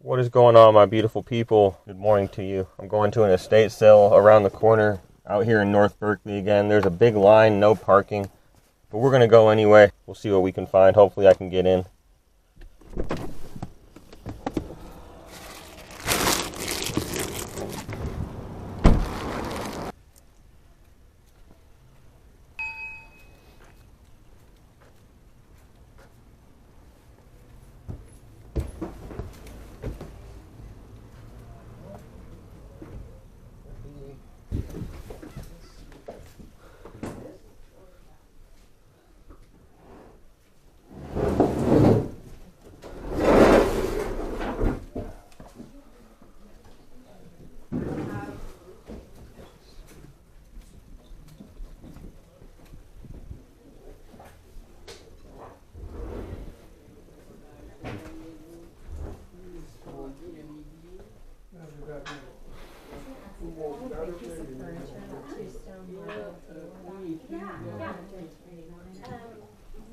What is going on, my beautiful people? Good morning to you. I'm going to an estate sale around the corner out here in North Berkeley again. There's a big line, no parking, but we're going to go anyway. We'll see what we can find. Hopefully I can get in.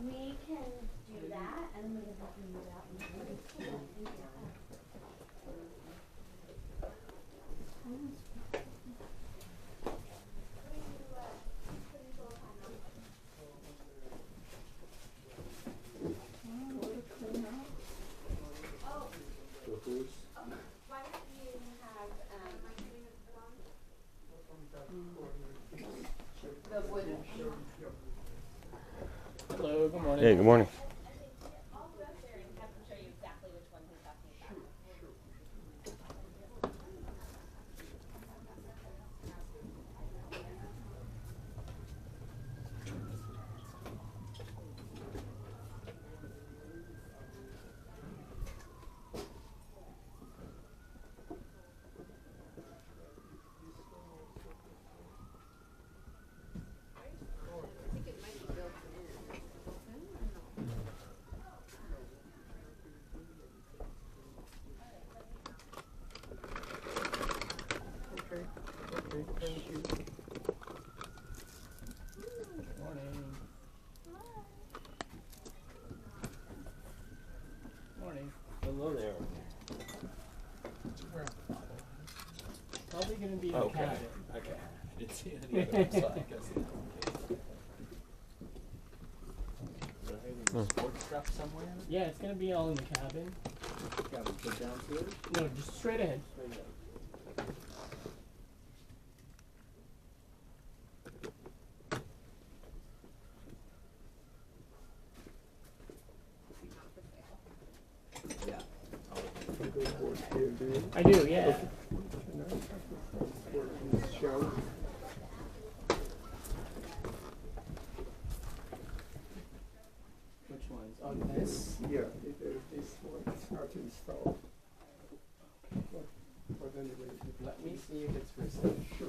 We can do that, and we can help you move out. Why don't you have the wood? Hello, good morning. Hey, good morning. I'll go up there and have them show you exactly which one he's talking about. Thank you. Morning. Morning. Hello there. Probably gonna be in the Okay. cabin. Okay. I didn't see any other side. Sports stuff somewhere? Yeah, it's gonna be all in the cabin. Got to put downstairs? No, just straight ahead. Yeah. I do, yeah. Which ones? Oh, this? Yeah, this one is not installed. But anyway, Let me see if it's for sale. sure.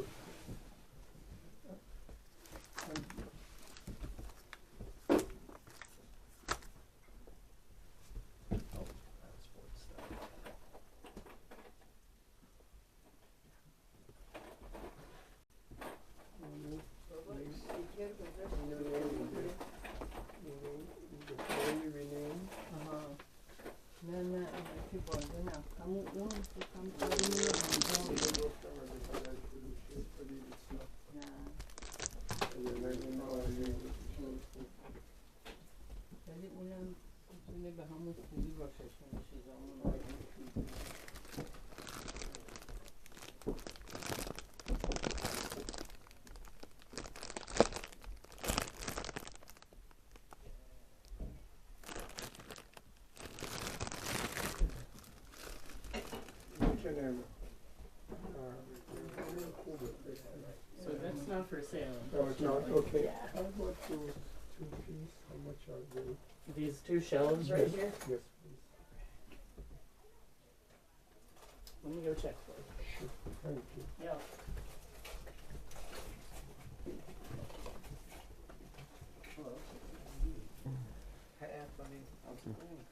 Sports stuff. So that's not for sale. No, it's not, unfortunately. okay. How about those two pieces? How much are they? These two shelves right here? Yes, please. Let me go check for you. Sure. Thank you. Yeah. Hi, Anthony. How's it going?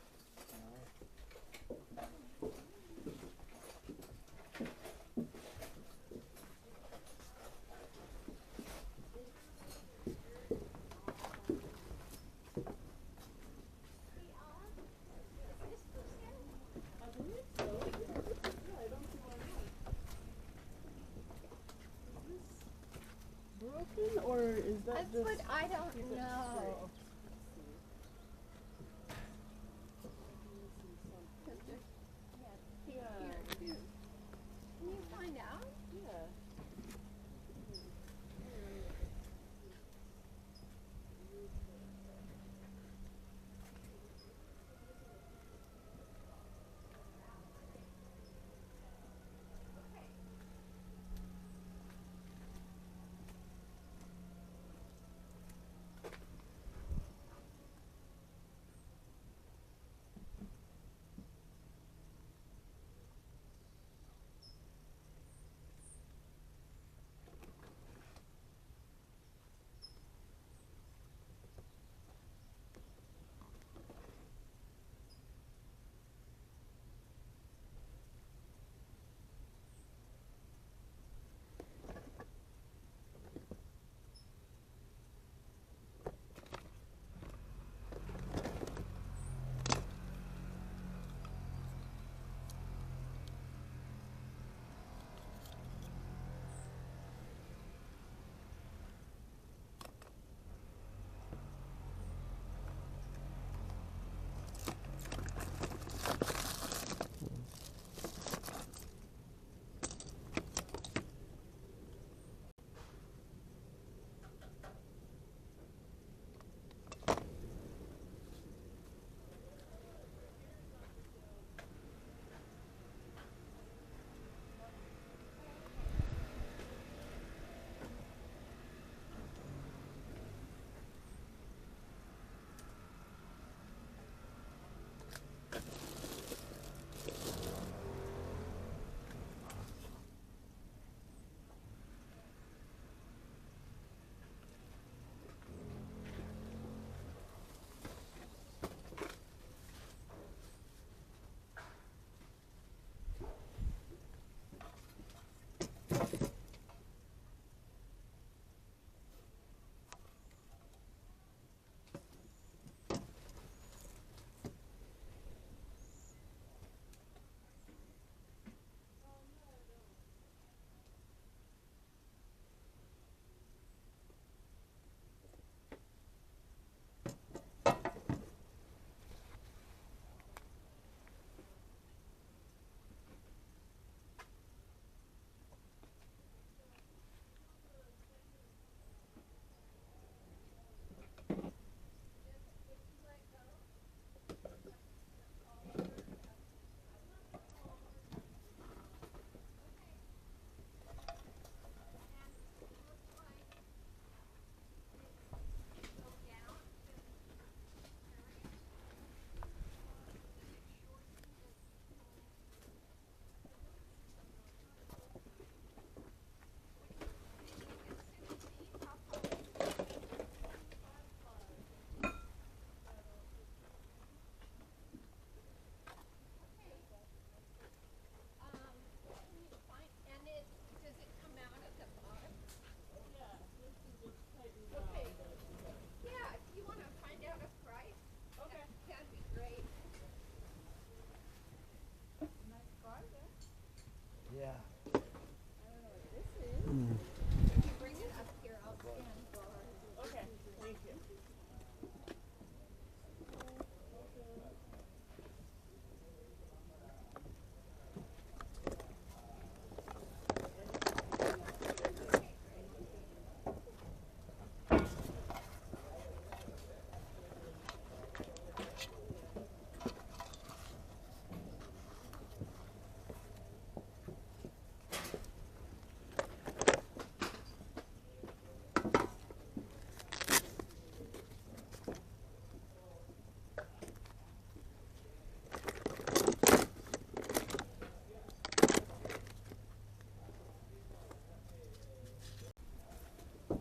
I don't know. Here, can you find out? Yeah.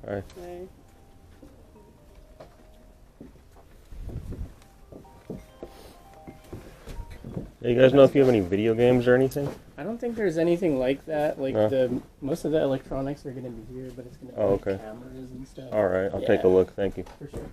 Alright. Okay. Hey, you guys know if you have any video games or anything? I don't think there's anything like that. Like No. most of the electronics are gonna be here, but it's gonna be Oh, like okay. cameras and stuff. Alright, I'll take a Yeah. look. Thank you. For sure.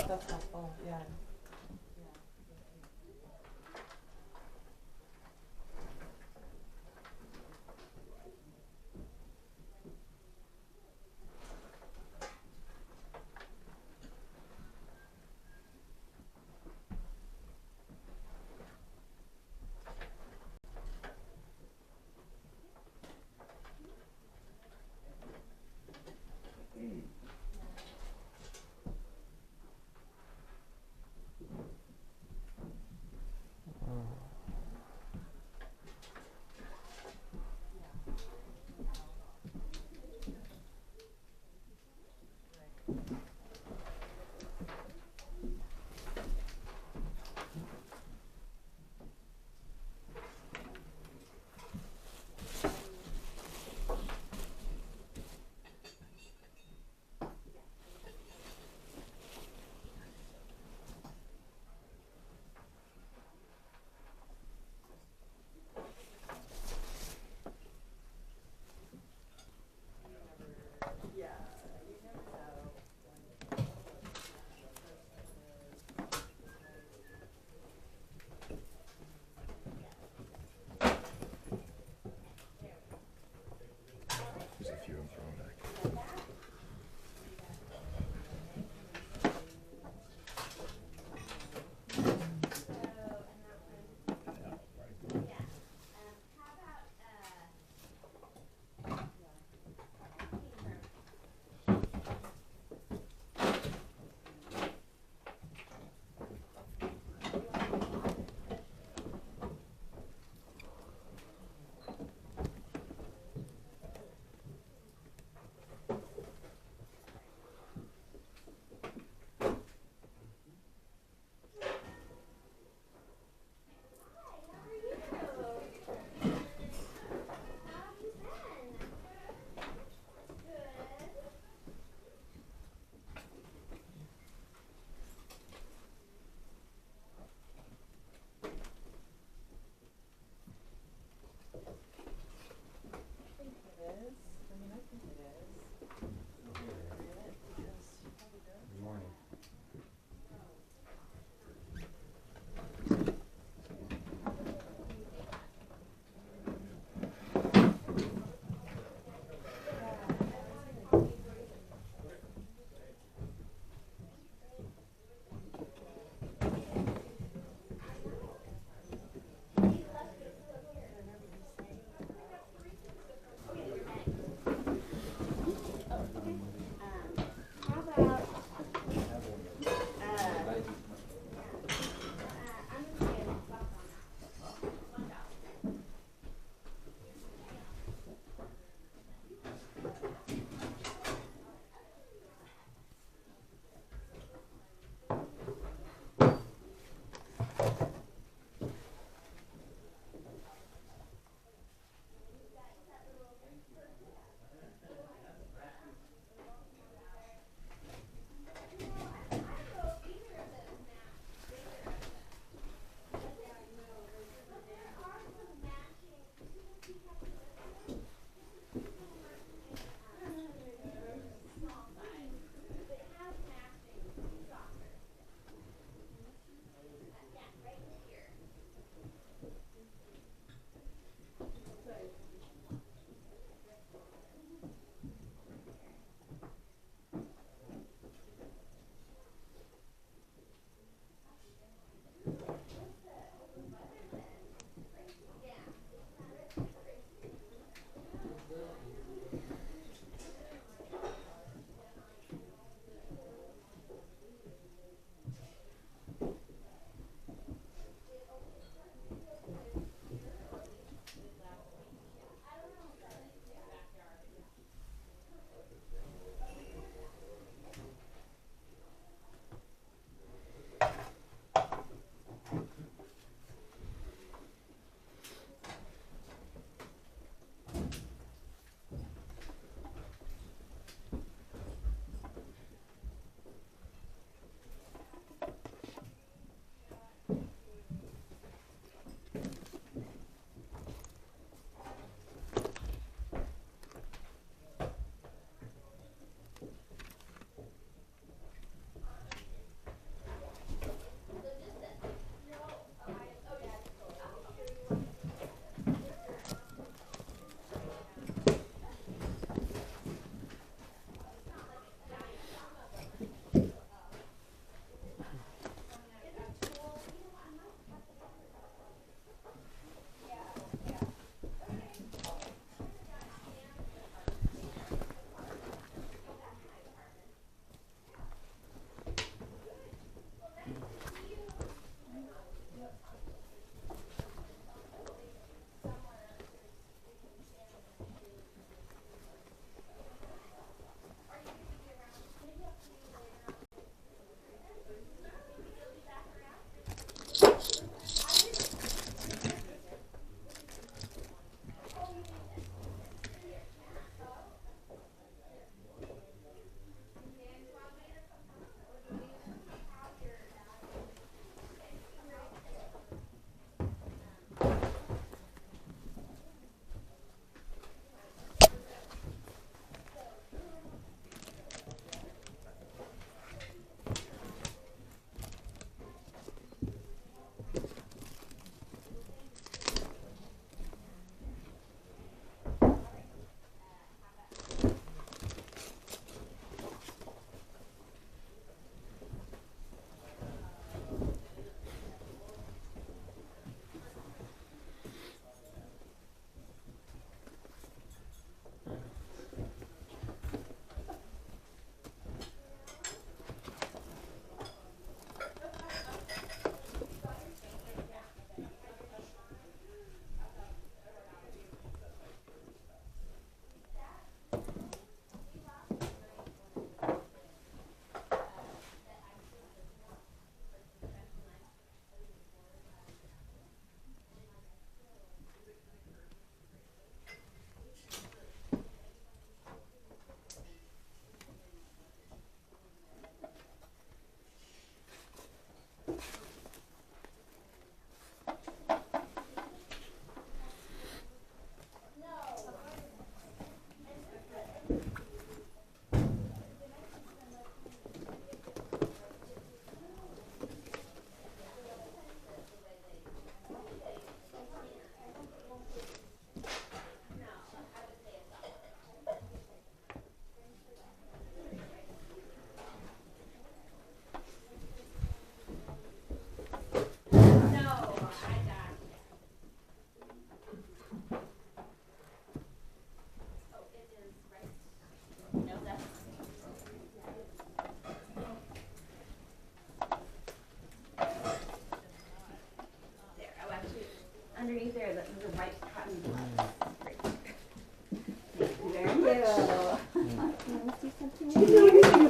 That's helpful, yeah. There's a few of them thrown back. I think it is. I mean, I think it is. Yes.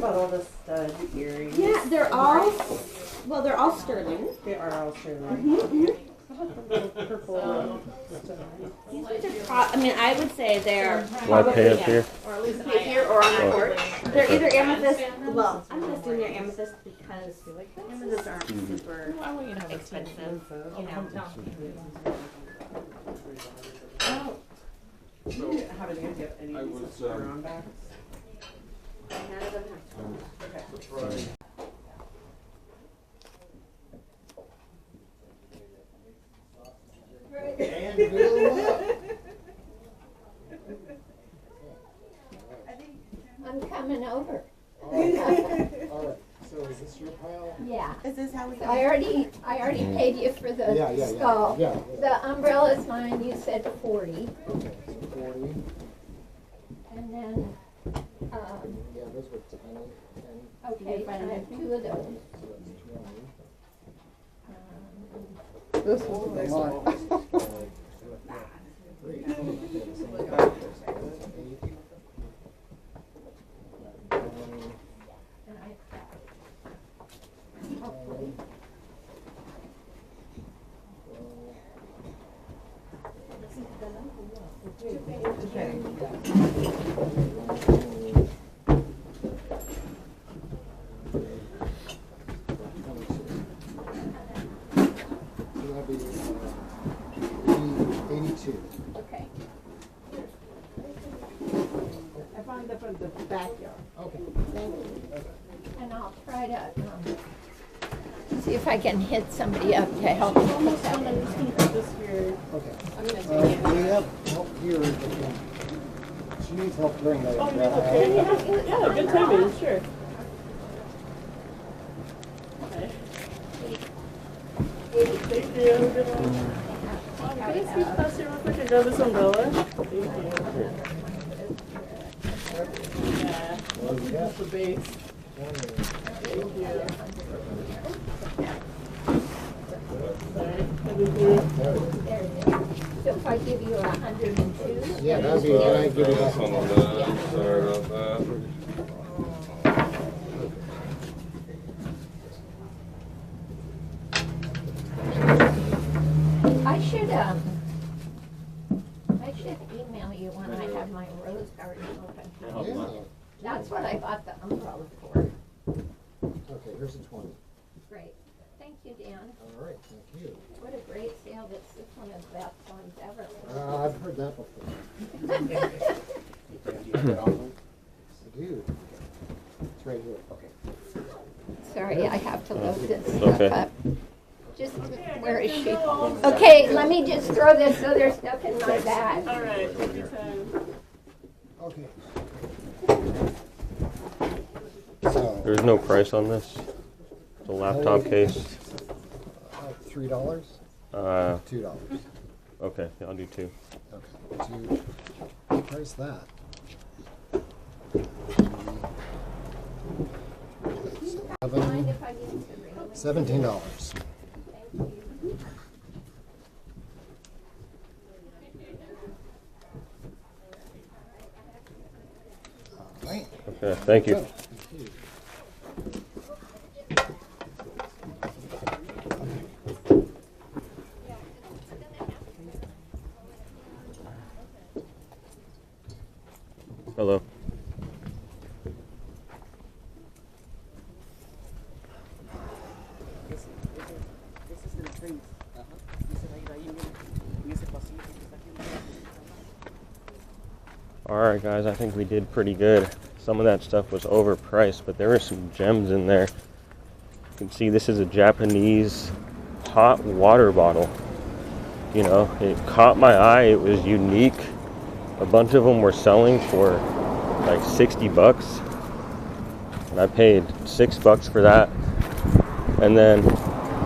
about all the stud earrings? Yeah, they're all, well, they're all sterling. They are all sterling. Mm-hmm. How about the little purple stud? These ones are I mean, I would say they're Do I pay up here? or at least pay here or on the porch. They're either amethyst. Well, I'm gonna assume they're amethyst because amethysts aren't super expensive. You know. How did you get any of these around back? None of them have Okay. I'm coming over. All right, so is this your pile? Yeah. Is this how we So I already paid you for the skull. Yeah, The umbrella's mine, you said 40. okay, so 40, And then, yeah, those were 10, okay, I have 2 of those. so that's 20. This is a lot. Great. And hopefully, So that'd be 82. okay. I found them from the backyard. Okay. And I'll try to, see if I can hit somebody up to help me put that in. Okay. We have help here. She needs help during the. Yeah, good timing, sure. Thank you. Good one. Can I squeeze past here real quick and grab this umbrella? Thank you. Yeah, that's the base. Thank you. Sorry, coming through. So if I give you 102? Yeah, that'd be a good idea. Give you that. Sorry about that. I should email you when I have my rose garden open. Yeah. That's what I bought the umbrella for. Okay, here's the 20. Great. Thank you, Dan. All right, thank you. What a great sale. This is one of the best ones ever. I've heard that before. I do. It's right here. Okay. Sorry, I have to load this Okay. stuff up. Just, where is she? Okay, let me just throw this other stuff in my bag. All right, take your time. Okay. So, There's no price on this. The laptop case. $3? Uh, $2. okay, I'll do 2. Okay. What price that? Mind if I use the ring? $17. Thank you. All right. Okay, thank you. Good. Thank you. Hello. Alright guys, I think we did pretty good. Some of that stuff was overpriced, but there were some gems in there. You can see this is a Japanese hot water bottle. You know, it caught my eye, it was unique. A bunch of them were selling for like 60 bucks. And I paid $6 for that. And then,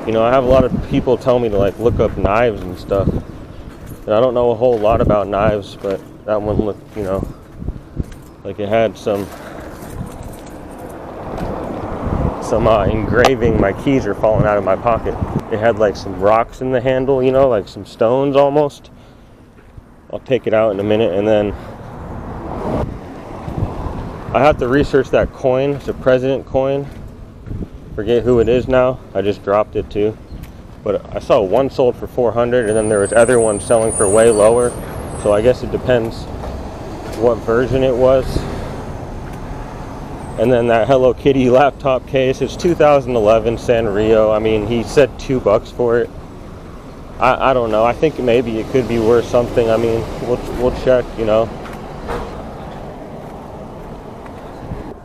you know, I have a lot of people tell me to like look up knives and stuff. And I don't know a whole lot about knives, but that one looked, you know, like it had some engraving. My keys are falling out of my pocket. It had like some rocks in the handle, you know, like some stones almost. I'll take it out in a minute, and then I have to research that coin. It's a president coin. Forget who it is now. I just dropped it too. But I saw one sold for 400, and then there was other ones selling for way lower. So I guess it depends what version it was. And then that Hello Kitty laptop case. It's 2011 Sanrio. I mean, he said $2 for it. I don't know. I think maybe it could be worth something. I mean, we'll check, you know.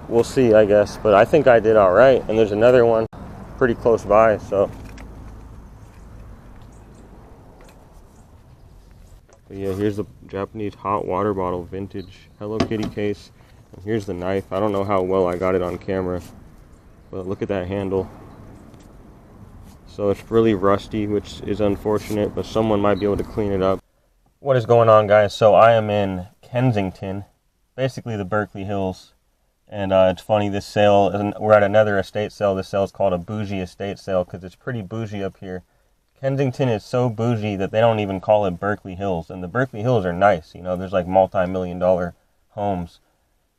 We'll see, I guess. But I think I did all right. And there's another one pretty close by, so. But yeah, here's the Japanese hot water bottle vintage Hello Kitty case. And here's the knife. I don't know how well I got it on camera, but look at that handle. So it's really rusty, which is unfortunate, but someone might be able to clean it up. What is going on, guys? So I am in Kensington, basically the Berkeley Hills. And it's funny, this sale, we're at another estate sale. This sale is called a bougie estate sale because it's pretty bougie up here. Kensington is so bougie that they don't even call it Berkeley Hills. And the Berkeley Hills are nice, you know, there's like multi-million-dollar homes.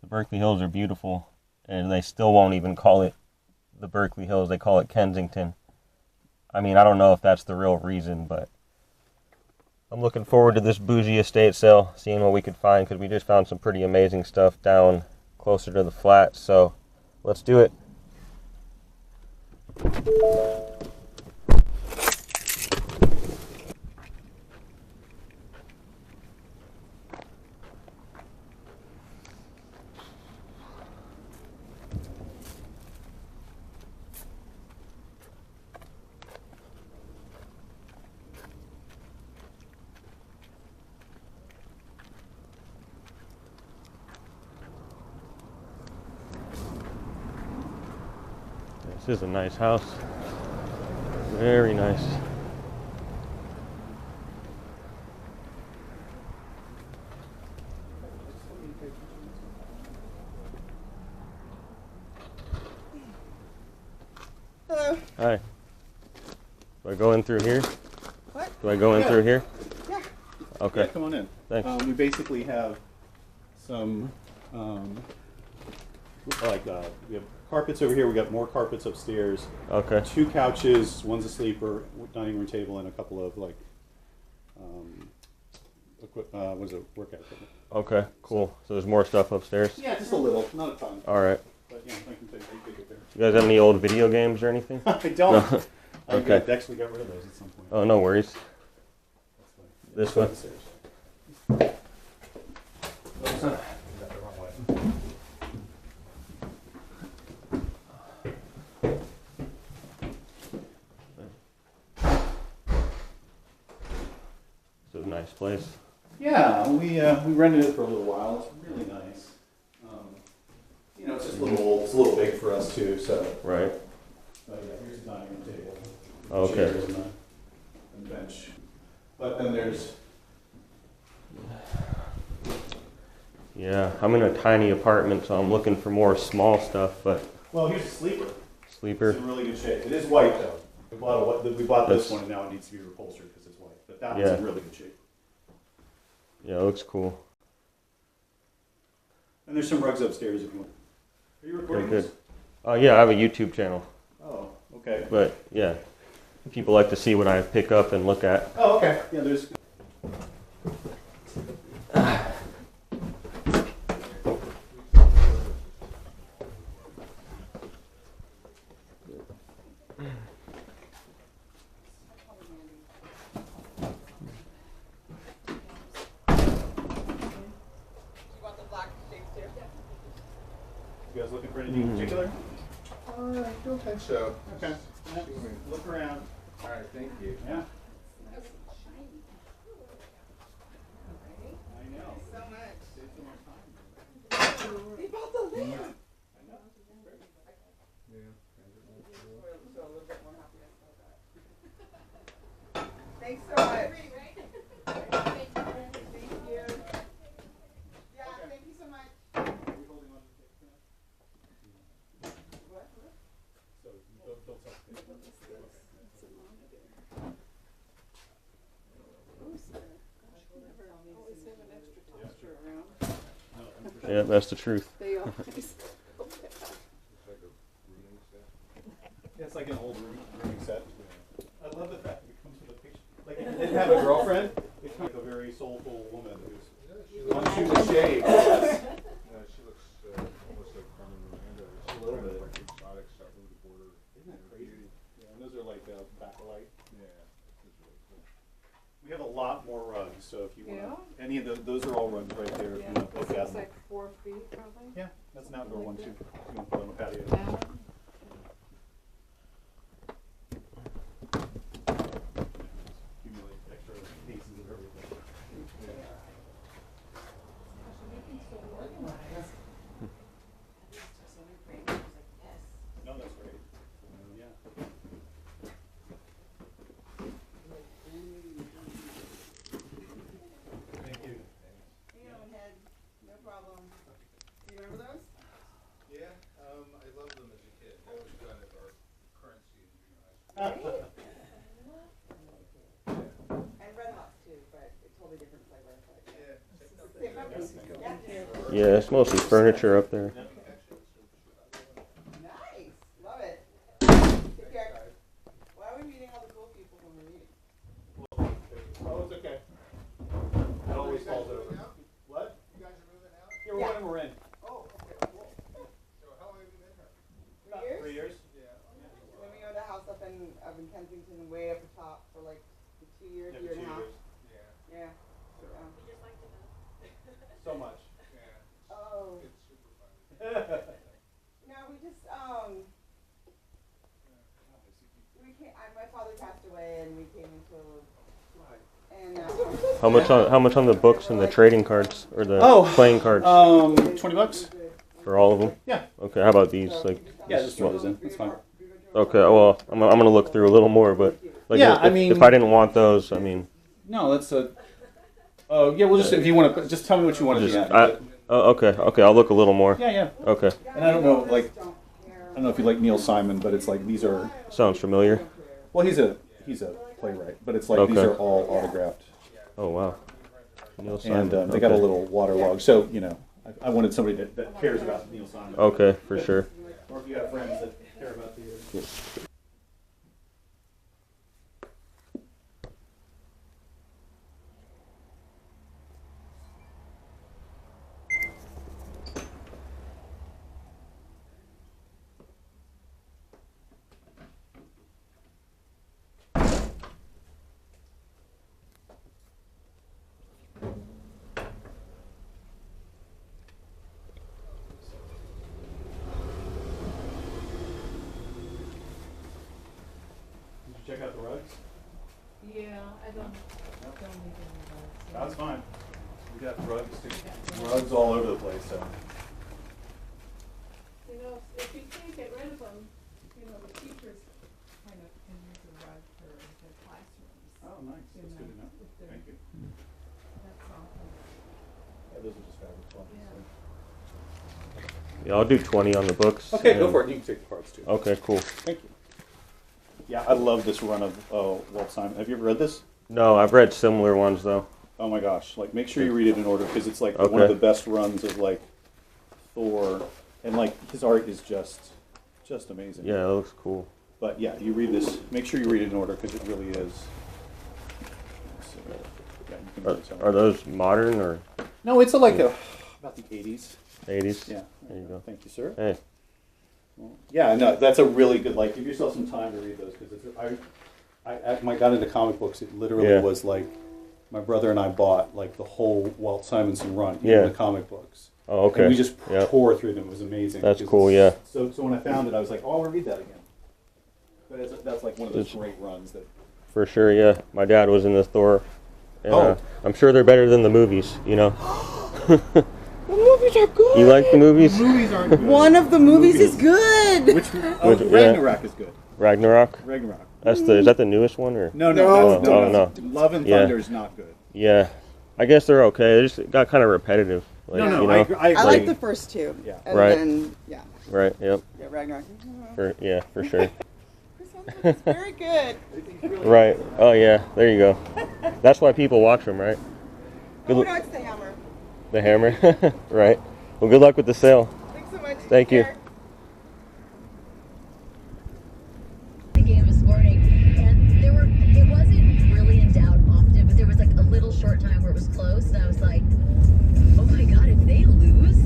The Berkeley Hills are beautiful, and they still won't even call it the Berkeley Hills. They call it Kensington. I mean, I don't know if that's the real reason, but I'm looking forward to this bougie estate sale, seeing what we could find, because we just found some pretty amazing stuff down closer to the flats. So let's do it. This is a nice house. Very nice. Hello. Hi. Do I go in through here? What? Do I go in through here? Yeah. Okay. Yeah, come on in. Thanks. We basically have some, we have carpets over here. We got more carpets upstairs. Okay. 2 couches. One's a sleeper, dining room table, and a couple of workout equipment. Okay. Cool. So there's more stuff upstairs. Yeah, just a little, not a ton. All right. But yeah, I can take it there. You guys have any old video games or anything? I don't. Okay. I actually got rid of those at some point. Oh, no worries. This one. It's a nice place. Yeah, we rented it for a little while. It's really nice. You know, it's just a little old. It's a little big for us too. So. Right. Yeah, here's the dining room table. Okay. Chairs and a bench. But then there's. Yeah, I'm in a tiny apartment, so I'm looking for more small stuff, but. Well, here's a sleeper. Sleeper. It's in really good shape. It is white though. We bought this one, and now it needs to be reupholstered because it's white. But that one's in really good shape. Yeah, it looks cool. And there's some rugs upstairs if you want. Are you recording this? Yeah, I have a YouTube channel. Oh, okay. But yeah, people like to see what I pick up and look at. Oh, okay. Yeah, there's. You guys looking for anything in particular? I don't think so. Okay. Yeah, look around. All right, thank you. Yeah. Thanks so much. Thank you. Yeah, thank you so much. Yeah, that's the truth. They all Yeah, it's like an old rooming set. I love the fact that it comes with a picture. Like if you didn't have a girlfriend, it comes like a very soulful woman who's wants you to shave. Yeah, she looks almost like Carmen Miranda. A little bit. Exotic stuff with the border. Isn't that crazy? Yeah, and those are like backlight. Yeah, it's really cool. We have a lot more rugs, so if you want any of those are all rugs right there. If you want to look at It's them. like 4 feet probably. Yeah, that's an outdoor one too. If you want to put on the patio. Accumulate extra pieces of everything. No, that's great. Yeah. Thank you. No problem. Do you remember those? Yeah, I loved them as a kid. That was kind of our currency in junior high school. And Red Hawks too, but it's totally different flavor. Yeah, it's mostly furniture up there. Nice. Love it. Take care. Why are we meeting all the cool people when we're meeting? Oh, it's okay. It always falls over. What? You guys are moving out? Yeah, we're we're in. Oh, okay, cool. So how long have you been here? About 3 years. Yeah. When we owned a house up in Kensington, way up the top for like 2 years, Yeah, year and a 2 half. years. Yeah. Yeah. So much. Yeah. Oh. It's super fun. No, we just we came. My father passed away, and we came into. And How much on the books and the trading cards or the playing cards $20 for all of them? Yeah. Okay. How about these? Like. Yeah, just throw those in. That's fine. Okay. Well, I'm gonna look through a little more, but like, Yeah, if, I mean- if I didn't want those, I mean, No, that's a. Oh yeah, we'll just if you want to just tell me what you want to just do. Yeah. okay. I'll look a little more. Yeah. Okay. And I don't know, like, I don't know if you like Neil Simon, but it's like these are. Sounds familiar. Well, he's a playwright, but it's like these Okay. are all autographed, Oh wow. Neil and Simon. they got a Okay. little waterlog. So you know, I wanted somebody that cares about Neil Simon. Okay, for sure. Or if you have friends that care about theater. Did you check out the rugs? Yeah, I don't need That's fine. We got rugs all over the place. So. You know, if you can't get rid of them, you know, the teachers kind of can use a rug for their classrooms. Oh, nice. That's good to know. Thank you. That's awesome. Yeah, those are just fabric ones. Yeah, I'll do 20 on the books. Okay, go and- for it. You can take the parts too. Okay, cool. Thank you. Yeah, I love this run of Walt Simon. Have you ever read this? No, I've read similar ones though. Oh my gosh! Like, make sure you read it in order because it's like Okay. one of the best runs of like Thor, and like his art is just amazing. Yeah, it looks cool. But yeah, you read this. Make sure you read it in order because it really is. So, yeah, you can really tell. Are those modern or No, it's about the 80s. 80s? Yeah. There you go. Thank you, sir. Hey, Well, yeah, no, that's a really good. Like, give yourself some time to read those because I got into comic books. It literally Yeah. was like my brother and I bought like the whole Walt Simonson run, even Yeah. the comic books. oh, okay. And we just Yep. tore through them. It was amazing. That's because cool, it's- yeah. So when I found it, I was like, oh, I want to read that again. But that's like one of those It's- great runs that. For sure, yeah. My dad was in the Thor. And, Oh. I'm sure they're better than the movies, you know. The movies are good. You like the movies? Movies aren't good. One of the movies is good. Which oh, Which- yeah. Ragnarok is good. Ragnarok? Ragnarok. Is that the newest one or? No, No. that's Love and Yeah. Thunder is not good. Yeah. I guess they're okay. They just got kind of repetitive. Like, No, you know? I agree. I like the first two. Yeah. And Right. then Right, yep. Ragnarok. For sure. It's very good. Right. Oh yeah, there you go. That's why people watch them, right? Good Oh lu- no, it's the hammer. The hammer. Right. Well, good luck with the sale. Thanks much. Thank you. The game this morning, and it wasn't really in doubt often, but there was like a little short time where it was close, and I was like, oh my god, if they lose,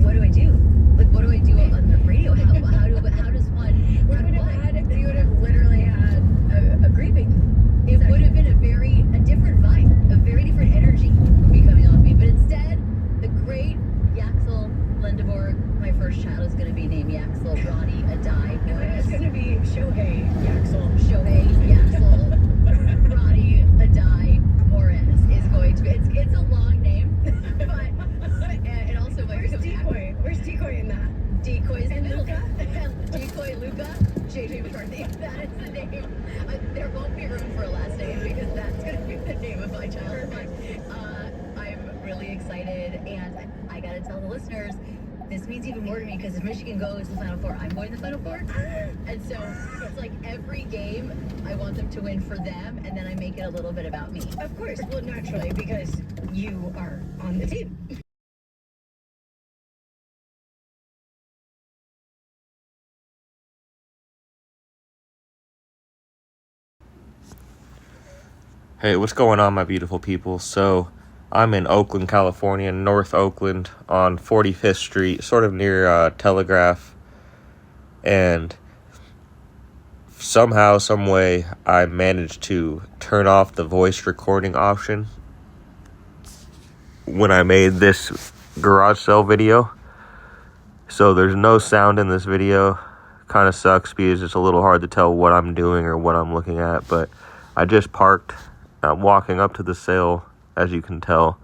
what do I do? Like, what do I do on the radio? How does one? We would have literally had a grieving. It would have been a different vibe, a very different energy would be coming off me. But instead, the great Yaxel Lendeborg, my first child, is going to be named Yaxel Ronnie Adai. No, it's going to be Shohei Yaxel Ronnie Adai Morez is going to be. It's a long name, but it also might be Decoy. Where's Decoy in that? Decoy's in the middle. Decoy Luca, JJ McCarthy. That is the name. There won't be room for a last name because that's going to be the name of my child. I'm really excited, and I got to tell the listeners, this means even more to me because if Michigan goes to the Final Four, I'm going to the Final Four. And so it's like every game, I want them to win for them, and then I make it a little bit about me. Of course, well, naturally, because you are on the team. Hey, what's going on, my beautiful people? So, I'm in Oakland, California, North Oakland, on 45th Street, sort of near Telegraph. And somehow, some way, I managed to turn off the voice recording option when I made this garage sale video. So, there's no sound in this video. Kind of sucks because it's a little hard to tell what I'm doing or what I'm looking at. But I just parked. I'm walking up to the sale, as you can tell.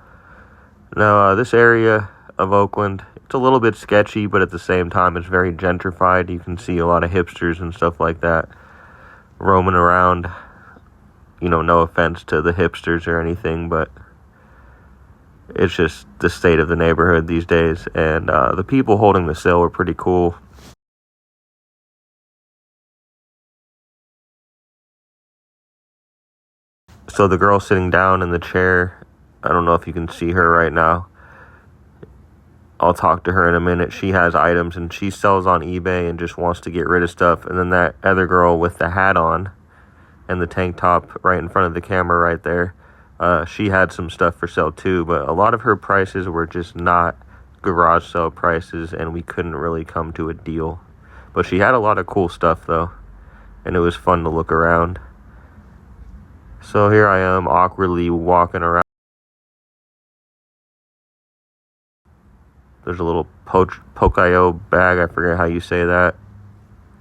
Now, this area of Oakland, it's a little bit sketchy, but at the same time, it's very gentrified. You can see a lot of hipsters and stuff like that roaming around. You know, no offense to the hipsters or anything, but it's just the state of the neighborhood these days. And the people holding the sale were pretty cool. So the girl sitting down in the chair, I don't know if you can see her right now. I'll talk to her in a minute. She has items and she sells on eBay and just wants to get rid of stuff. And then that other girl with the hat on and the tank top right in front of the camera right there, she had some stuff for sale too. But a lot of her prices were just not garage sale prices, and we couldn't really come to a deal. But she had a lot of cool stuff though, and it was fun to look around. So here I am, awkwardly walking around. There's a little Pocoyo bag, I forget how you say that.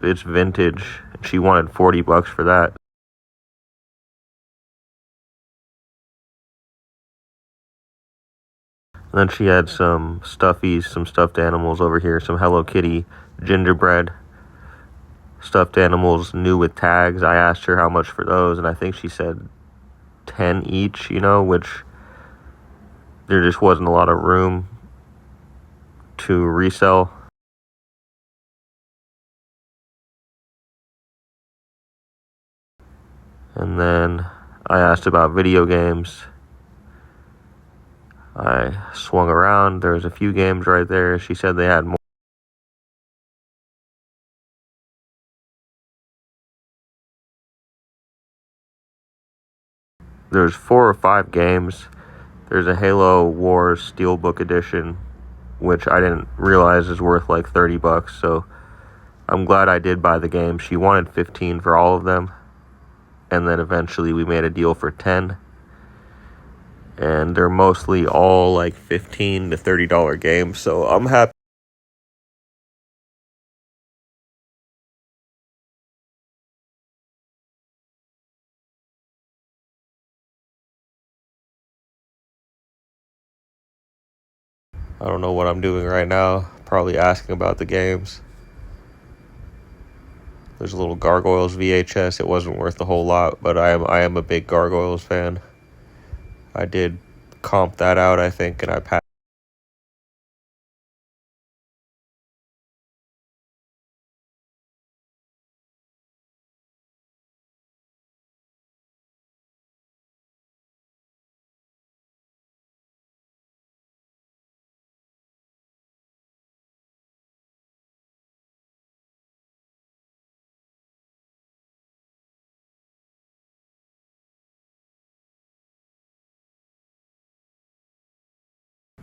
It's vintage. She wanted $40 for that. And then she had some stuffies, some stuffed animals over here, some Hello Kitty gingerbread stuffed animals new with tags. I asked her how much for those, and I think she said 10 each, you know, which there just wasn't a lot of room to resell. And then I asked about video games. I swung around. There was a few games right there. She said they had more. There's 4 or 5 games. There's a Halo Wars Steelbook Edition, which I didn't realize is worth like $30. So I'm glad I did buy the game. She wanted 15 for all of them. And then eventually we made a deal for 10. And they're mostly all like $15 to $30 games. So I'm happy. I don't know what I'm doing right now. Probably asking about the games. There's a little Gargoyles VHS. It wasn't worth a whole lot, but I am a big Gargoyles fan. I did comp that out, I think, and I passed.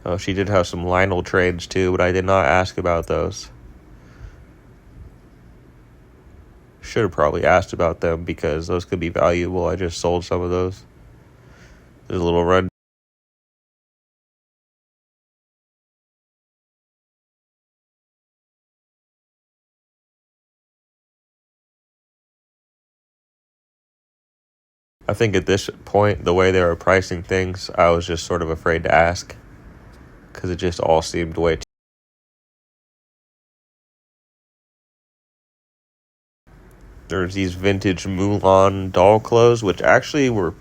Oh, she did have some Lionel trades too, but I did not ask about those. Should have probably asked about them because those could be valuable. I just sold some of those. There's a little red. I think at this point, the way they were pricing things, I was just sort of afraid to ask because it just all seemed way too. There's these vintage Mulan doll clothes, which actually were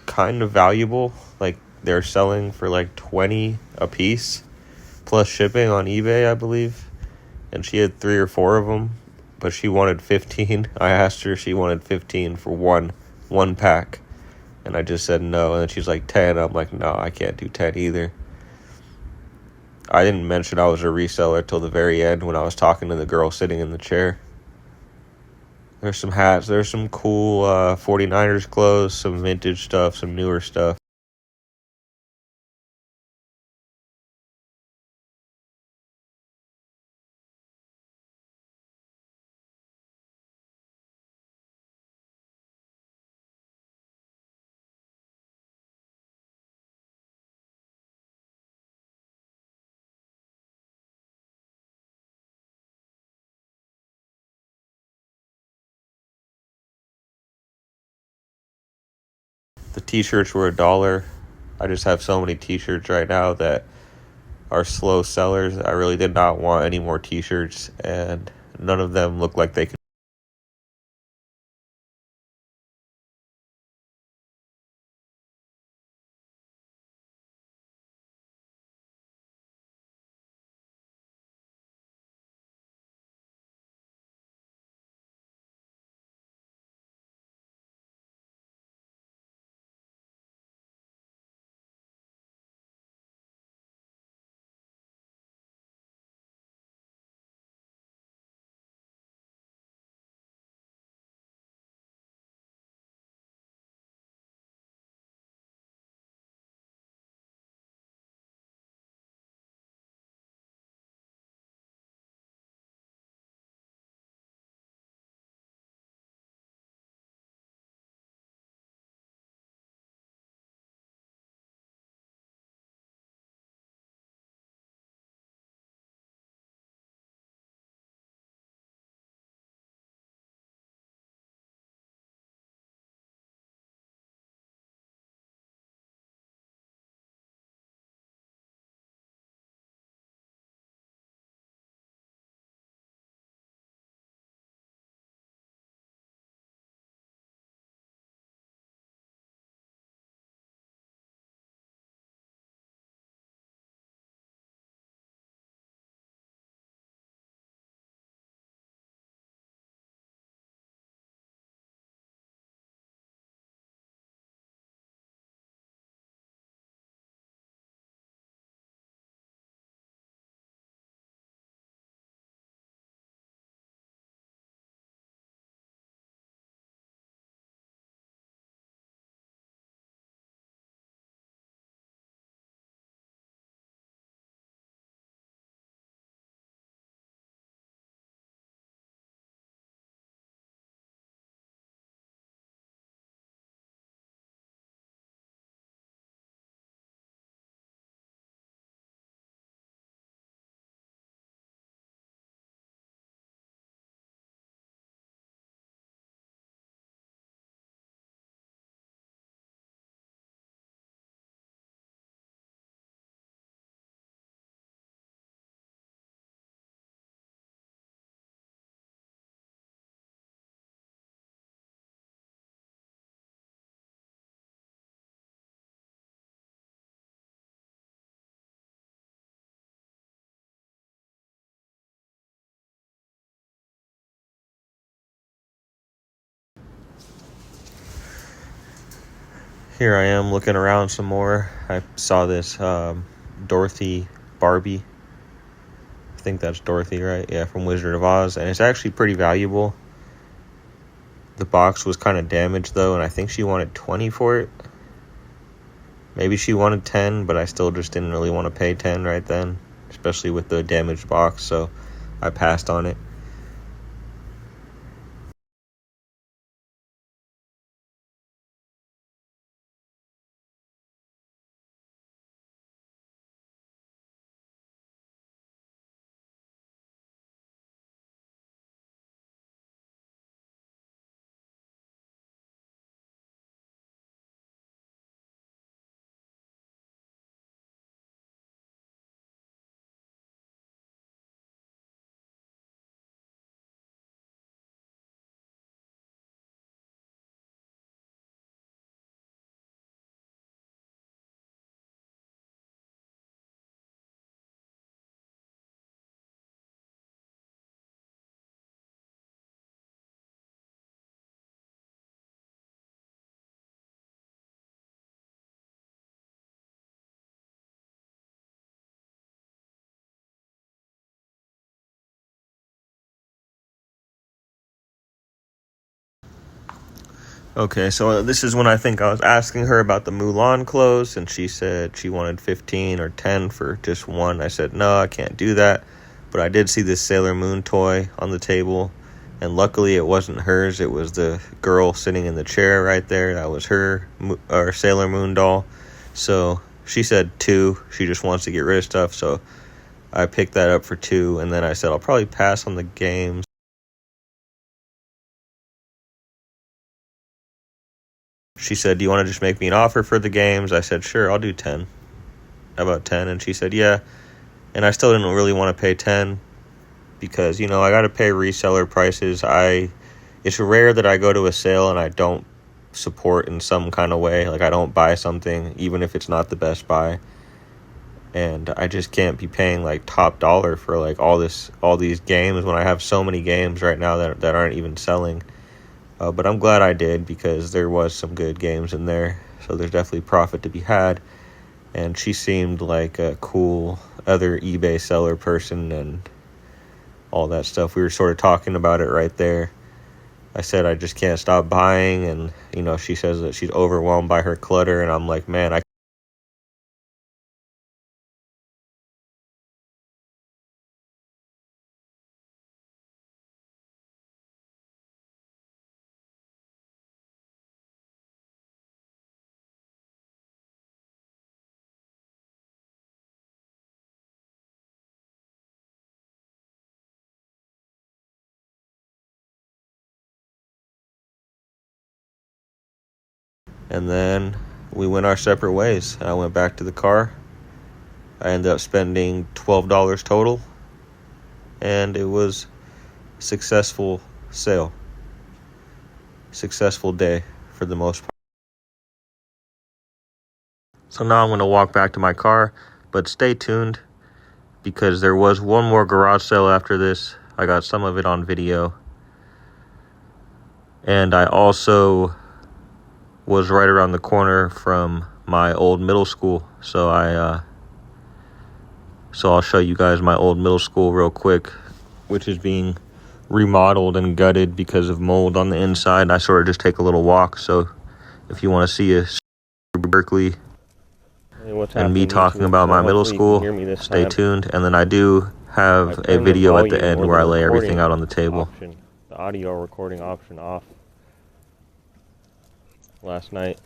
kind of valuable. Like, they're selling for like 20 a piece, plus shipping on eBay, I believe. And she had 3 or 4 of them, but she wanted 15. I asked her, she wanted 15 for one pack. And I just said no, and then she's like 10. I'm like, no, I can't do 10 either. I didn't mention I was a reseller till the very end when I was talking to the girl sitting in the chair. There's some hats. There's some cool 49ers clothes, some vintage stuff, some newer stuff. The t-shirts were $1. I just have so many t-shirts right now that are slow sellers. I really did not want any more t-shirts, and none of them look like they could. Here I am looking around some more. I saw this Dorothy Barbie. I think that's Dorothy, right? Yeah, from Wizard of Oz. And it's actually pretty valuable. The box was kind of damaged, though, and I think she wanted 20 for it. Maybe she wanted 10, but I still just didn't really want to pay 10 right then, especially with the damaged box, so I passed on it. Okay, so this is when I think I was asking her about the Mulan clothes, and she said she wanted 15 or 10 for just one. I said, no, I can't do that. But I did see this Sailor Moon toy on the table, and luckily it wasn't hers. It was the girl sitting in the chair right there. That was her Sailor Moon doll. So she said 2. She just wants to get rid of stuff, so I picked that up for 2, and then I said I'll probably pass on the games. She said, do you want to just make me an offer for the games? I said, sure, I'll do 10. How about 10? And she said, yeah. And I still didn't really want to pay 10 because, you know, I got to pay reseller prices. It's rare that I go to a sale and I don't support in some kind of way. Like, I don't buy something, even if it's not the best buy. And I just can't be paying, like, top dollar for, like, all these games when I have so many games right now that aren't even selling. But I'm glad I did because there was some good games in there. So there's definitely profit to be had. And she seemed like a cool other eBay seller person and all that stuff. We were sort of talking about it right there. I said I just can't stop buying. And, you know, she says that she's overwhelmed by her clutter. And I'm like, man, And then we went our separate ways. I went back to the car. I ended up spending $12 total. And it was a successful sale. Successful day for the most part. So now I'm going to walk back to my car. But stay tuned because there was one more garage sale after this. I got some of it on video. And I also was right around the corner from my old middle school. So I'll show you guys my old middle school real quick, which is being remodeled and gutted because of mold on the inside. I sort of just take a little walk. So if you want to see a Berkeley and me talking about my middle school, stay tuned. And then I do have a video at the end where I lay everything out on the table. The audio recording option off last night,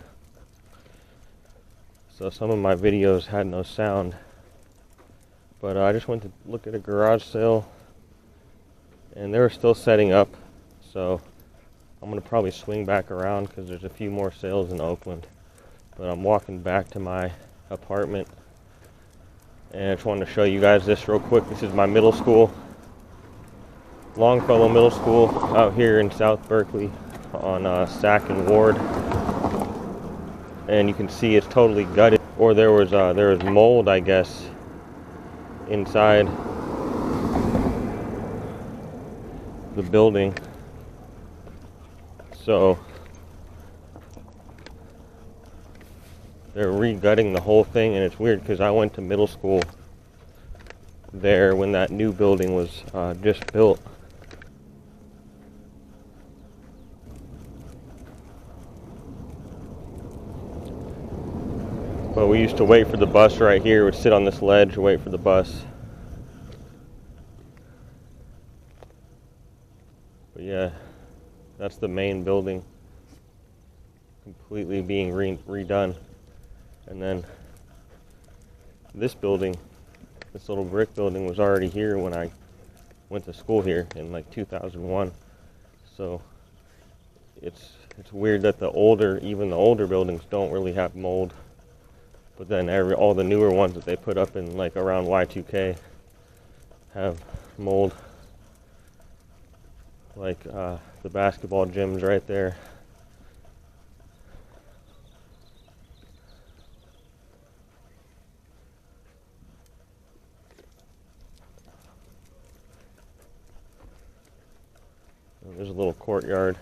so some of my videos had no sound, but I just went to look at a garage sale and they were still setting up, so I'm gonna probably swing back around because there's a few more sales in Oakland. But I'm walking back to my apartment and I just wanted to show you guys this real quick. This is my middle school, Longfellow Middle School, out here in South Berkeley on Sack and Ward. And you can see it's totally gutted, or there was mold, I guess, inside the building. So they're re-gutting the whole thing, and it's weird because I went to middle school there when that new building was just built. But we used to wait for the bus right here. We'd sit on this ledge, wait for the bus. But yeah, that's the main building completely being redone. And then this building, this little brick building, was already here when I went to school here in like 2001. So it's weird that even the older buildings don't really have mold, but then all the newer ones that they put up in like around Y2K have mold. Like the basketball gyms right there. And there's a little courtyard.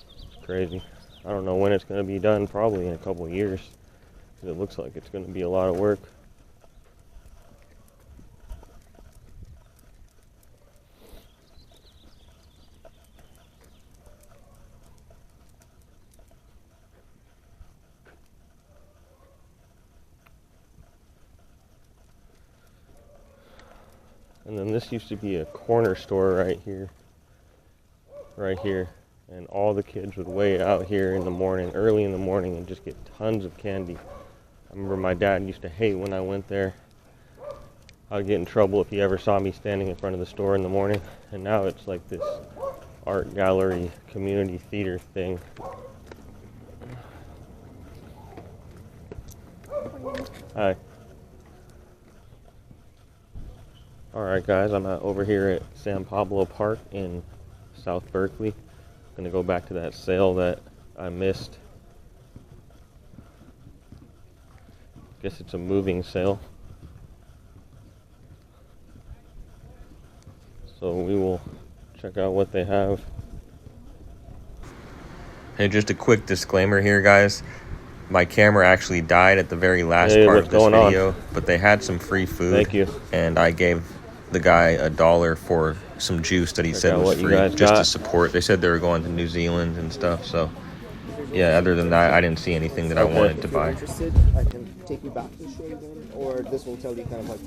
It's crazy. I don't know when it's going to be done, probably in a couple of years, because it looks like it's going to be a lot of work. And then this used to be a corner store right here, and all the kids would wait out here in the morning, early in the morning, and just get tons of candy. I remember my dad used to hate when I went there. I'd get in trouble if he ever saw me standing in front of the store in the morning, and now it's like this art gallery, community theater thing. Hi. Alright guys, I'm over here at San Pablo Park in South Berkeley. I'm gonna go back to that sale that I missed. Guess it's a moving sale. So we will check out what they have. Hey, just a quick disclaimer here, guys. My camera actually died at the very last part of this video, but they had some free food. Thank you. And I gave the guy $1 for some juice that he said was free, just to support. They said they were going to New Zealand and stuff, so yeah, other than that, I didn't see anything that I wanted to buy. If you're interested, I can take you back to show you them, or this will tell you kind of like...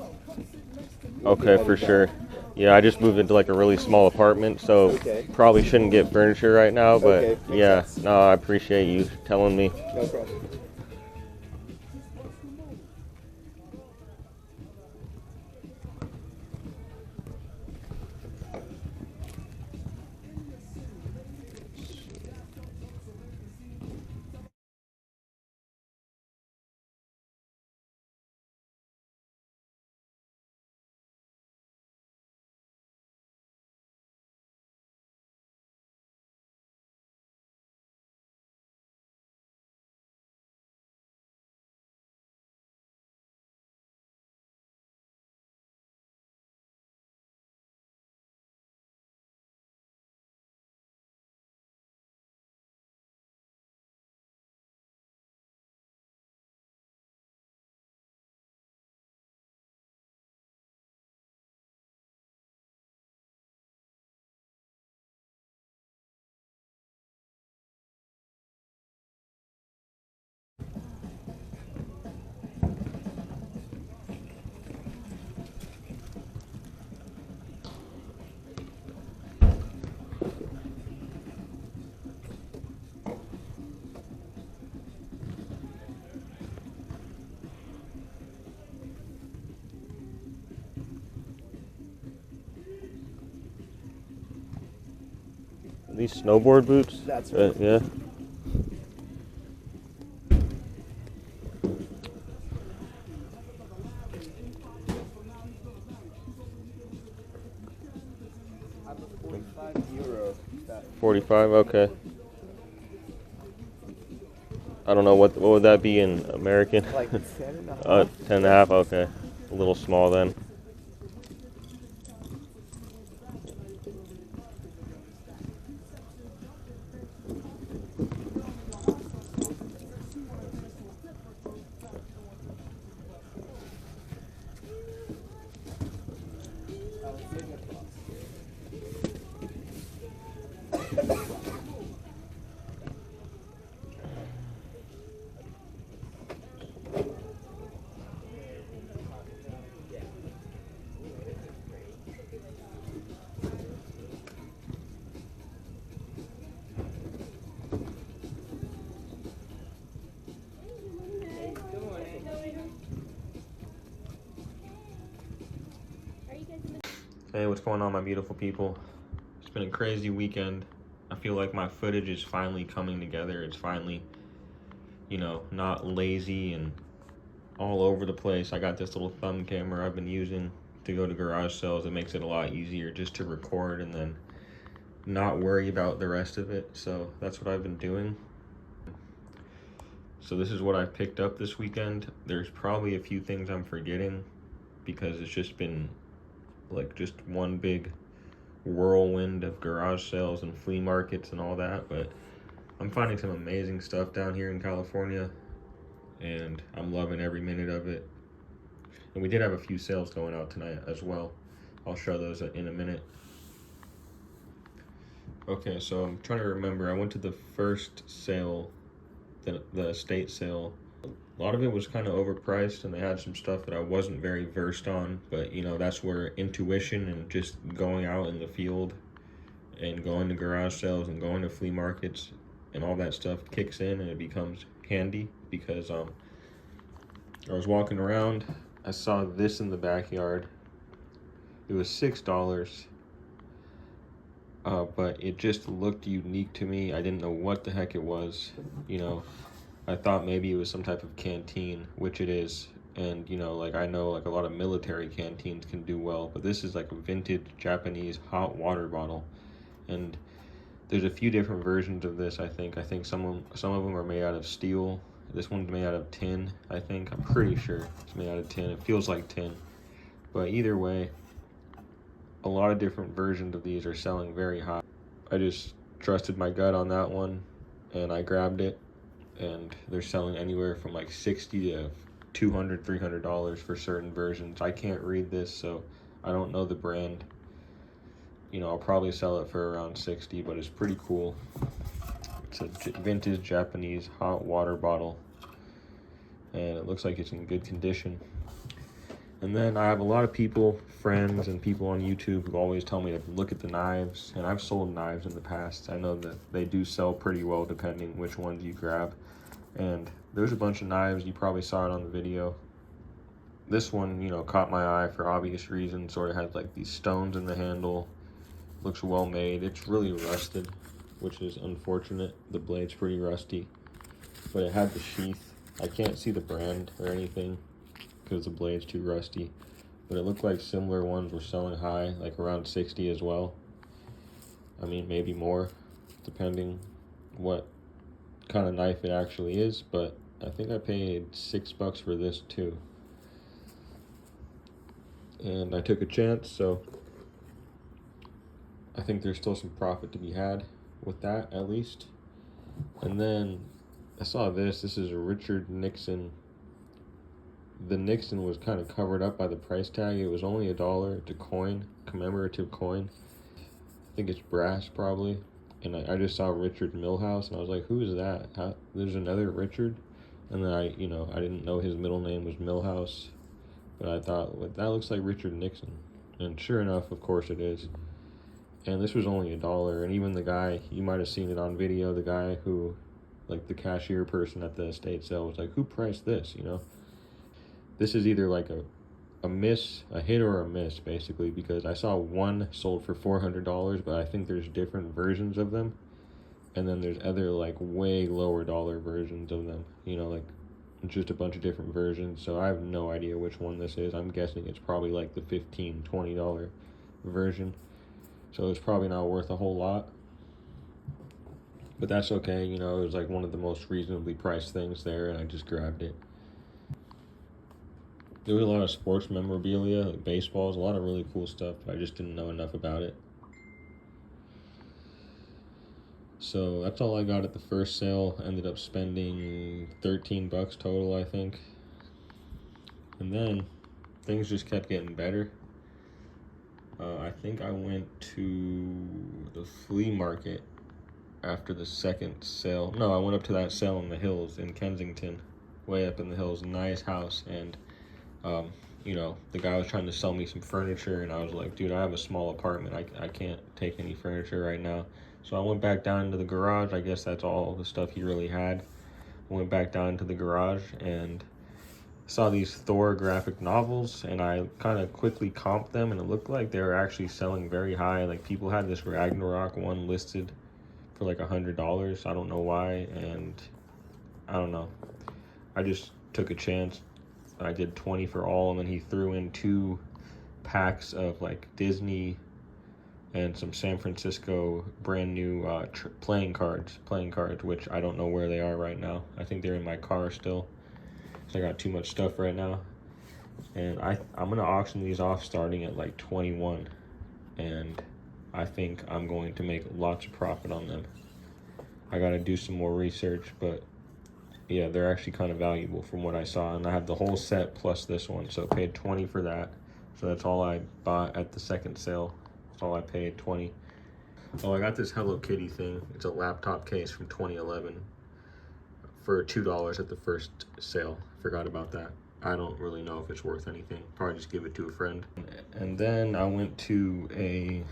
Okay, for sure. Yeah, I just moved into like a really small apartment, so probably shouldn't get furniture right now, but yeah, no, I appreciate you telling me. No problem. These snowboard boots? That's right. Yeah. €45. 45, okay. I don't know, what would that be in American? Like 10.5. 10.5, okay. A little small then. Hey, what's going on, my beautiful people? It's been a crazy weekend. I feel like my footage is finally coming together. It's finally, you know, not lazy and all over the place. I got this little thumb camera I've been using to go to garage sales. It makes it a lot easier just to record and then not worry about the rest of it. So that's what I've been doing. So this is what I picked up this weekend. There's probably a few things I'm forgetting because it's just been like just one big whirlwind of garage sales and flea markets and all that, but I'm finding some amazing stuff down here in California and I'm loving every minute of it. And we did have a few sales going out tonight as well. I'll show those in a minute. Okay, so I'm trying to remember. I went to the first sale, the estate sale. A lot of it was kind of overpriced and they had some stuff that I wasn't very versed on, but you know, that's where intuition and just going out in the field and going to garage sales and going to flea markets and all that stuff kicks in and it becomes handy. Because I was walking around, I saw this in the backyard. It was $6, but it just looked unique to me. I didn't know what the heck it was, you know. I thought maybe it was some type of canteen, which it is. And, you know, like I know like a lot of military canteens can do well, but this is like a vintage Japanese hot water bottle. And there's a few different versions of this, I think. I think some of them are made out of steel. This one's made out of tin, I think. I'm pretty sure it's made out of tin. It feels like tin. But either way, a lot of different versions of these are selling very high. I just trusted my gut on that one and I grabbed it. And they're selling anywhere from like $60 to $200, $300 for certain versions. I can't read this, so I don't know the brand. You know, I'll probably sell it for around $60, but it's pretty cool. It's a vintage Japanese hot water bottle. And it looks like it's in good condition. And then I have a lot of people, friends and people on YouTube who always tell me to look at the knives. And I've sold knives in the past. I know that they do sell pretty well depending which ones you grab. And there's a bunch of knives, you probably saw it on the video. This one, you know, caught my eye for obvious reasons. Sort of has like these stones in the handle. Looks well made. It's really rusted, which is unfortunate. The blade's pretty rusty. But it had the sheath. I can't see the brand or anything because the blade's too rusty, but it looked like similar ones were selling high, like around 60 as well. I mean, maybe more depending what kind of knife it actually is, but I think I paid $6 for this too. And I took a chance, so I think there's still some profit to be had with that at least. And then I saw this is a Richard Nixon. The Nixon was kind of covered up by the price tag. It was only $1. It's a coin, commemorative coin. I think it's brass probably. And I just saw Richard Milhouse and I was like, who is that? There's another Richard? And then I didn't know his middle name was Milhouse. But I thought, well, that looks like Richard Nixon. And sure enough, of course it is. And this was only $1. And even the guy, you might have seen it on video, the guy who, like the cashier person at the estate sale was like, who priced this, you know? This is either like a hit or a miss, basically, because I saw one sold for $400, but I think there's different versions of them. And then there's other like way lower dollar versions of them, you know, like just a bunch of different versions. So I have no idea which one this is. I'm guessing it's probably like the $15, $20 version. So it's probably not worth a whole lot. But that's okay, you know, it was like one of the most reasonably priced things there and I just grabbed it. There was a lot of sports memorabilia, like baseballs, a lot of really cool stuff, but I just didn't know enough about it. So that's all I got at the first sale. Ended up spending $13 total, I think. And then things just kept getting better. I think I went to the flea market after the second sale. No, I went up to that sale in the hills in Kensington, way up in the hills, nice house. And you know, the guy was trying to sell me some furniture and I was like, dude, I have a small apartment. I can't take any furniture right now. So I went back down into the garage. I guess that's all the stuff he really had. I went back down into the garage and saw these Thor graphic novels, and I kind of quickly comped them, and it looked like they were actually selling very high. Like, people had this Ragnarok one listed for like $100. I don't know why, and I don't know. I just took a chance. I did 20 for all, and then he threw in 2 packs of like Disney and some San Francisco brand new playing cards, which I don't know where they are right now. I think they're in my car still. So I got too much stuff right now. And I'm gonna auction these off starting at like 21. And I think I'm going to make lots of profit on them. I gotta do some more research, but yeah, they're actually kind of valuable from what I saw. And I have the whole set plus this one, so I paid 20 for that. So that's all I bought at the second sale. That's all I paid, 20. Oh, I got this Hello Kitty thing. It's a laptop case from 2011 for $2 at the first sale. Forgot about that. I don't really know if it's worth anything. Probably just give it to a friend. And then I went to a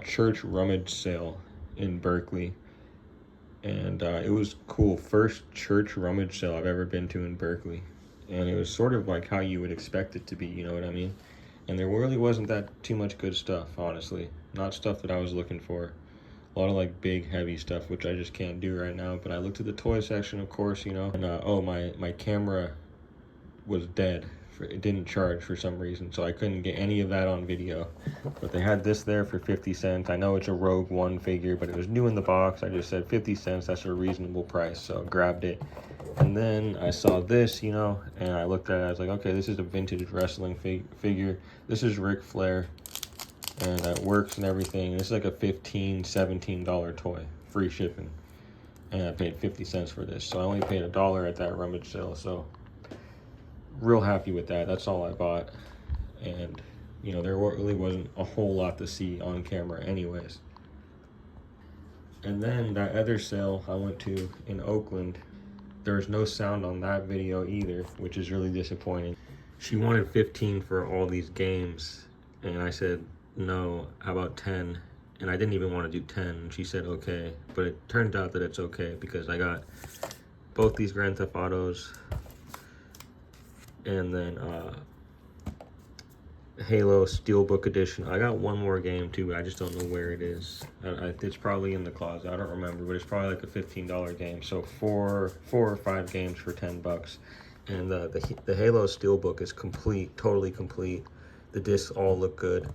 church rummage sale in Berkeley. And it was cool. First church rummage sale I've ever been to in Berkeley. And it was sort of like how you would expect it to be, you know what I mean? And there really wasn't that too much good stuff, honestly. Not stuff that I was looking for. A lot of like big, heavy stuff, which I just can't do right now. But I looked at the toy section, of course, you know. And oh, my camera was dead. It didn't charge for some reason, so I couldn't get any of that on video. But they had this there for 50 cents. I know it's a Rogue One figure, but it was new in the box. I just said 50 cents, that's a reasonable price, so I grabbed it. And then I saw this, you know, and I looked at it, I was like, okay, this is a vintage wrestling figure. This is Ric Flair, and it works and everything. This is like a $15, $17 toy, free shipping. And I paid 50 cents for this, so I only paid $1 at that rummage sale, so real happy with that. That's all I bought. And you know, there really wasn't a whole lot to see on camera anyways. And then that other sale I went to in Oakland, there's no sound on that video either, which is really disappointing. She wanted 15 for all these games, and I said no, how about 10? And I didn't even want to do 10, and she said okay. But it turned out that it's okay because I got both these Grand Theft Autos, and then Halo Steelbook Edition. I got one more game too, but I just don't know where it is. It's probably in the closet. I don't remember, but it's probably like a $15 game. So four or five games for 10 bucks. And the Halo Steelbook is complete, totally complete. The discs all look good.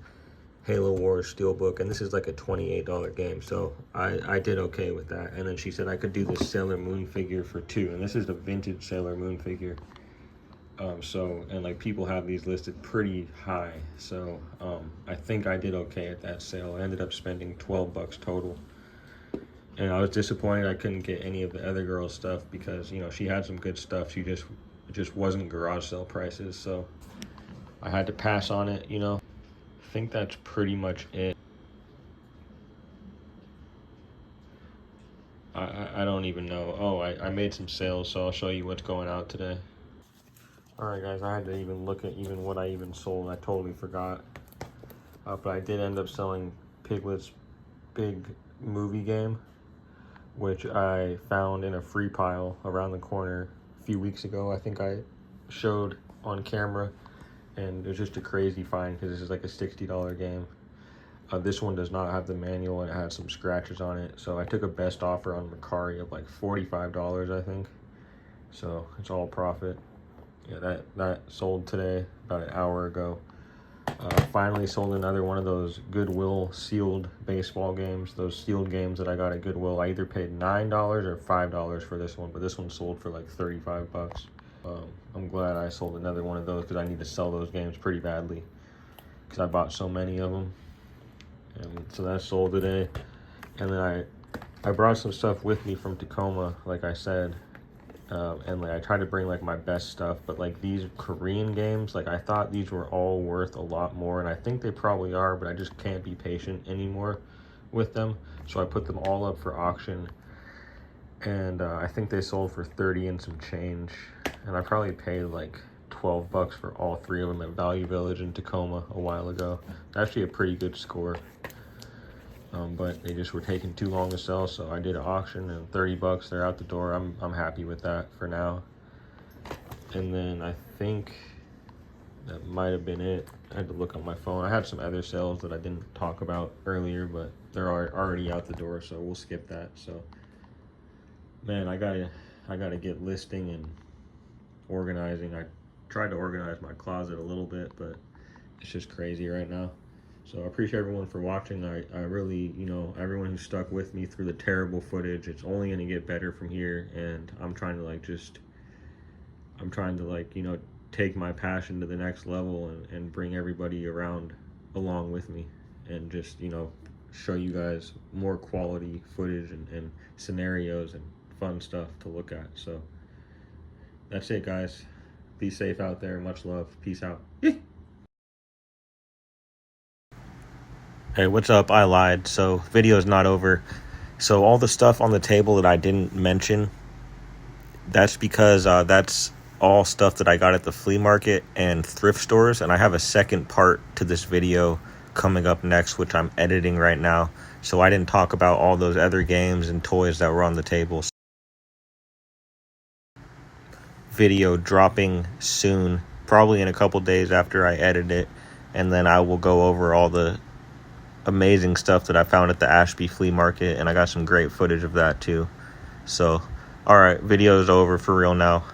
Halo Wars Steelbook, and this is like a $28 game, so I did okay with that. And then she said I could do this Sailor Moon figure for 2, and this is the vintage Sailor Moon figure. And like people have these listed pretty high, so I think I did okay at that sale. I ended up spending 12 bucks total, and I was disappointed I couldn't get any of the other girls' stuff because, you know, she had some good stuff. It just wasn't garage sale prices, so I had to pass on it, you know. I think that's pretty much it. I don't even know. Oh, I made some sales, so I'll show you what's going out today. Alright guys, I had to even look at even what I even sold. I totally forgot. But I did end up selling Piglet's Big Movie Game, which I found in a free pile around the corner a few weeks ago. I think I showed on camera, and it was just a crazy find because this is like a $60 game. This one does not have the manual, and it had some scratches on it. So I took a best offer on Mercari of like $45, I think. So it's all profit. Yeah, that sold today, about an hour ago. Finally sold another one of those Goodwill sealed baseball games, those sealed games that I got at Goodwill. I either paid $9 or $5 for this one, but this one sold for like 35 bucks. I'm glad I sold another one of those because I need to sell those games pretty badly because I bought so many of them. And so that sold today. And then I brought some stuff with me from Tacoma, like I said. And like I tried to bring like my best stuff, but like these Korean games, like I thought these were all worth a lot more, and I think they probably are, but I just can't be patient anymore with them. So I put them all up for auction, and I think they sold for 30 and some change, and I probably paid like 12 bucks for all 3 of them at Value Village in Tacoma a while ago. Actually a pretty good score. But they just were taking too long to sell, so I did an auction, and 30 bucks, they're out the door. I'm happy with that for now. And then I think that might have been it. I had to look on my phone. I had some other sales that I didn't talk about earlier, but they're already out the door, so we'll skip that. So, man, I gotta get listing and organizing. I tried to organize my closet a little bit, but it's just crazy right now. So I appreciate everyone for watching. I really, you know, everyone who stuck with me through the terrible footage. It's only going to get better from here, and I'm trying to you know, take my passion to the next level and bring everybody around along with me, and just, you know, show you guys more quality footage and scenarios and fun stuff to look at. So that's it, guys. Be safe out there. Much love. Peace out. Hey, what's up? I lied. So video's not over. So all the stuff on the table that I didn't mention, that's because that's all stuff that I got at the flea market and thrift stores. And I have a second part to this video coming up next, which I'm editing right now. So I didn't talk about all those other games and toys that were on the table. Video dropping soon, probably in a couple days after I edit it. And then I will go over all the amazing stuff that I found at the Ashby flea market, and I got some great footage of that too. So, all right, video is over for real now.